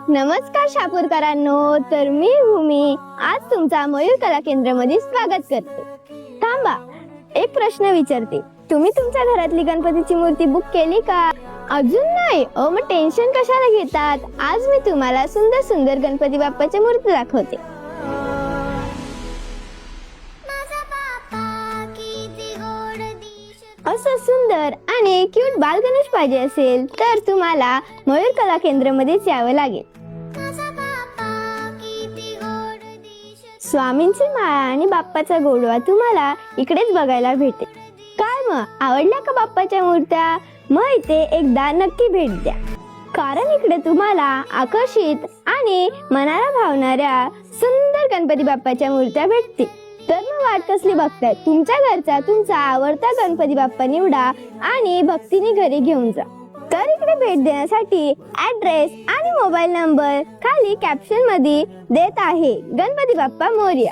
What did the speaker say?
नमस्कार शापूरकरांनो, तर मी भूमी आज तुमचा मयूर कला केंद्र मध्ये स्वागत करते. थांबा, एक प्रश्न विचारते. तुम्ही तुमच्या घरातली गणपतीची मूर्ती बुक केली का? अजून नाही? मग टेन्शन कशाला घेतात? आज मी तुम्हाला सुंदर सुंदर गणपती बाप्पाची मूर्ती दाखवते. असं सुंदर आणि क्यूट बाल गणेश पाहिजे असेल तर तुम्हाला मयूर कला केंद्र मध्येच यावं लागेल. स्वामींची माळा आणि बाप्पाचा गोडवा तुम्हाला इकडेच बघायला भेटेल. काय मग, आवडल्या का बाप्पाच्या मूर्त्या? मग इथे एकदा नक्की भेट द्या, कारण इकडे तुम्हाला आकर्षित आणि मनाला भावणाऱ्या सुंदर गणपती बाप्पाच्या मूर्त्या भेटतील. तर मग वाट कसली बघताय? तुमच्या घरचा तुमचा आवडता गणपती बाप्पा निवडा आणि भक्तीने घरी घेऊन जा. तर इकडे भेट देण्यासाठी ऍड्रेस आणि मोबाईल नंबर खाली कॅप्शन मध्ये देत आहे. गणपती बाप्पा मोरया.